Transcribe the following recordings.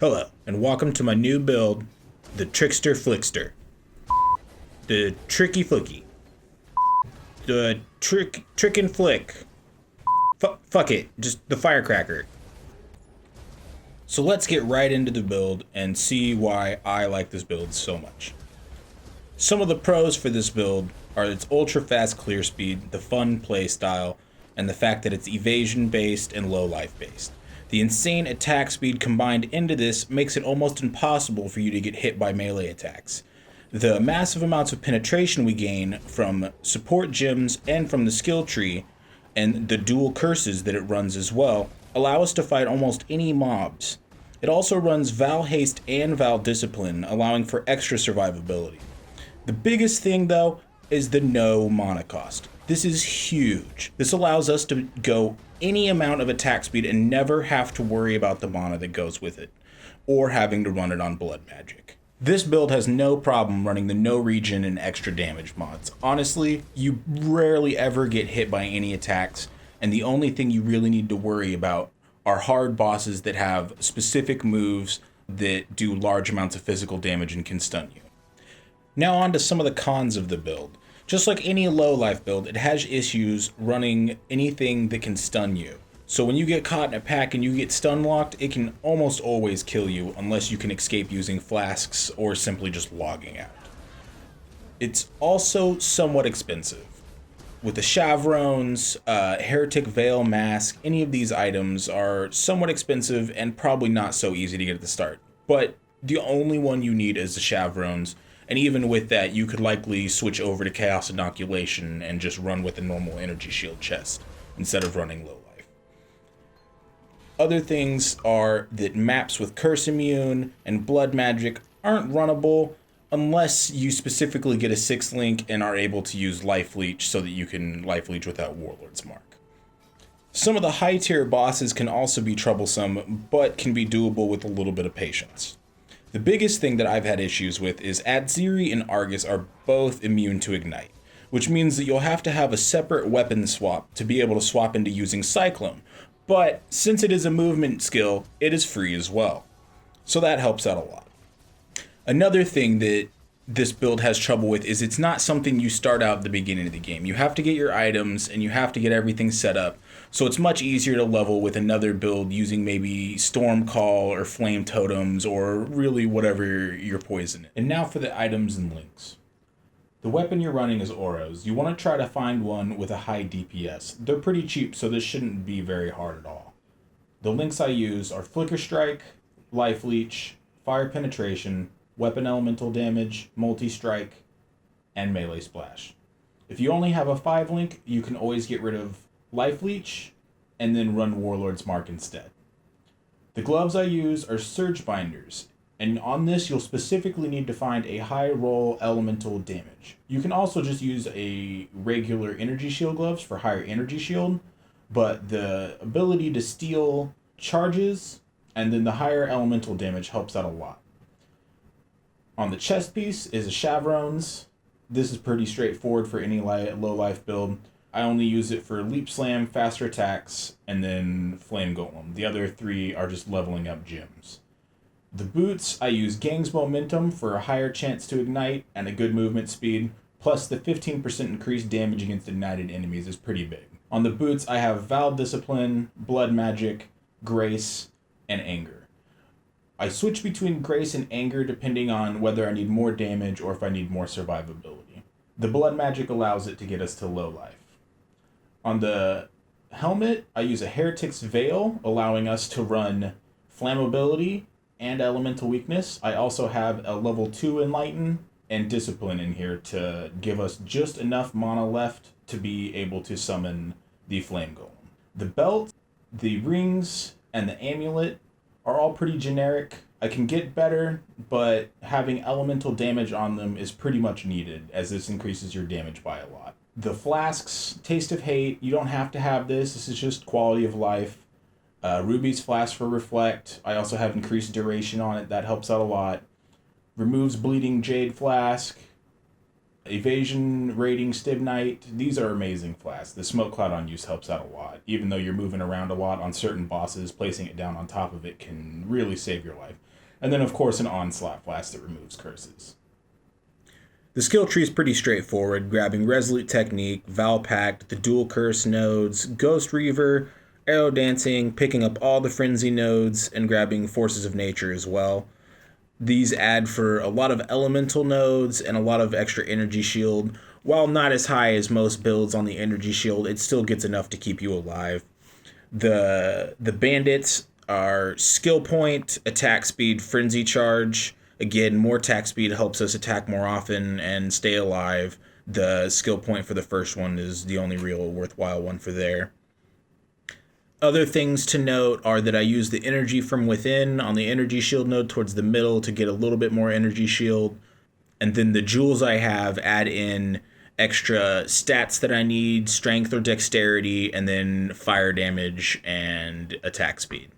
Hello, and welcome to my new build, the Trickster Flickster. The Tricky Flicky. The Trick and Flick. Fuck it, just the Firecracker. So let's get right into the build and see why I like this build so much. Some of the pros for this build are its ultra fast clear speed, the fun play style, and the fact that it's evasion based and low life based. The insane attack speed combined into this makes it almost impossible for you to get hit by melee attacks. The massive amounts of penetration we gain from support gems and from the skill tree, and the dual curses that it runs as well, allow us to fight almost any mobs. It also runs Val Haste and Val Discipline, allowing for extra survivability. The biggest thing though is the no mana cost. This is huge. This allows us to go any amount of attack speed and never have to worry about the mana that goes with it, or having to run it on blood magic. This build has no problem running the no regen and extra damage mods. Honestly, you rarely ever get hit by any attacks, and the only thing you really need to worry about are hard bosses that have specific moves that do large amounts of physical damage and can stun you. Now on to some of the cons of the build. Just like any low life build, it has issues running anything that can stun you. So when you get caught in a pack and you get stun locked, it can almost always kill you unless you can escape using flasks or simply just logging out. It's also somewhat expensive. With the Chavrons, Heretic Veil Mask, any of these items are somewhat expensive and probably not so easy to get at the start. But the only one you need is the Chavrons. And even with that, you could likely switch over to Chaos Inoculation and just run with a normal Energy Shield chest instead of running low life. Other things are that maps with Curse Immune and Blood Magic aren't runnable unless you specifically get a 6th link and are able to use Life Leech so that you can Life Leech without Warlord's Mark. Some of the high tier bosses can also be troublesome, but can be doable with a little bit of patience. The biggest thing that I've had issues with is Adziri and Argus are both immune to Ignite, which means that you'll have to have a separate weapon swap to be able to swap into using Cyclone, but since it is a movement skill, it is free as well, so that helps out a lot. Another thing that this build has trouble with is it's not something you start out at the beginning of the game. You have to get your items and you have to get everything set up, so it's much easier to level with another build using maybe Storm Call or Flame Totems or really whatever your poison is. And now for the items and links. The weapon you're running is Oros. You want to try to find one with a high DPS. They're pretty cheap, so this shouldn't be very hard at all. The links I use are Flicker Strike, Life Leech, Fire Penetration, Weapon Elemental Damage, Multi-Strike, and Melee Splash. If you only have a 5 link, you can always get rid of Life Leech and then run Warlord's Mark instead. The gloves I use are Surge Binders, and on this you'll specifically need to find a high roll elemental damage. You can also just use a regular energy shield gloves for higher energy shield, but the ability to steal charges and then the higher elemental damage helps out a lot. On the chest piece is a Chavrons. This is pretty straightforward for any low life build. I only use it for Leap Slam, faster attacks, and then Flame Golem. The other 3 are just leveling up gems. The boots, I use Gang's Momentum for a higher chance to ignite and a good movement speed, plus the 15% increased damage against ignited enemies is pretty big. On the boots, I have Val Discipline, Blood Magic, Grace, and Anger. I switch between Grace and Anger depending on whether I need more damage or if I need more survivability. The Blood Magic allows it to get us to low life. On the helmet, I use a Heretic's Veil, allowing us to run Flammability and Elemental Weakness. I also have a level 2 Enlighten and Discipline in here to give us just enough mana left to be able to summon the Flame Golem. The belt, the rings, and the amulet are all pretty generic. I can get better, but having elemental damage on them is pretty much needed, as this increases your damage by a lot. The flasks, Taste of Hate, you don't have to have this. This is just quality of life. Ruby's Flask for Reflect. I also have increased duration on it. That helps out a lot. Removes Bleeding Jade Flask. Evasion Rating Stibnite. These are amazing flasks. The Smoke Cloud on use helps out a lot. Even though you're moving around a lot on certain bosses, placing it down on top of it can really save your life. And then, of course, an Onslaught Blast that removes curses. The skill tree is pretty straightforward, grabbing Resolute Technique, Val Pact, the Dual Curse nodes, Ghost Reaver, Arrow Dancing, picking up all the Frenzy nodes, and grabbing Forces of Nature as well. These add for a lot of elemental nodes and a lot of extra energy shield. While not as high as most builds on the energy shield, it still gets enough to keep you alive. The bandits are skill point, attack speed, frenzy charge. Again, more attack speed helps us attack more often and stay alive. The skill point for the first one is the only real worthwhile one for there. Other things to note are that I use the energy from within on the energy shield node towards the middle to get a little bit more energy shield. And then the jewels I have add in extra stats that I need, strength or dexterity, and then fire damage and attack speed.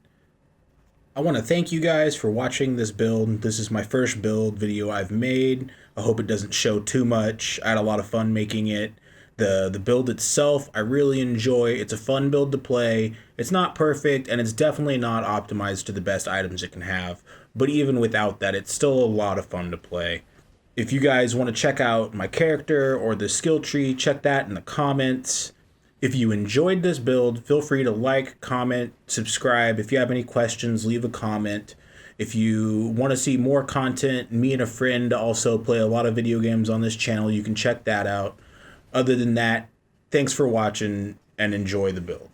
I want to thank you guys for watching this build. This is my first build video I've made. I hope it doesn't show too much. I had a lot of fun making it. The build itself, I really enjoy. It's a fun build to play. It's not perfect, and it's definitely not optimized to the best items it can have. But even without that, it's still a lot of fun to play. If you guys want to check out my character or the skill tree, check that in the comments. If you enjoyed this build, feel free to like, comment, subscribe. If you have any questions, leave a comment. If you want to see more content, me and a friend also play a lot of video games on this channel. You can check that out. Other than that, thanks for watching and enjoy the build.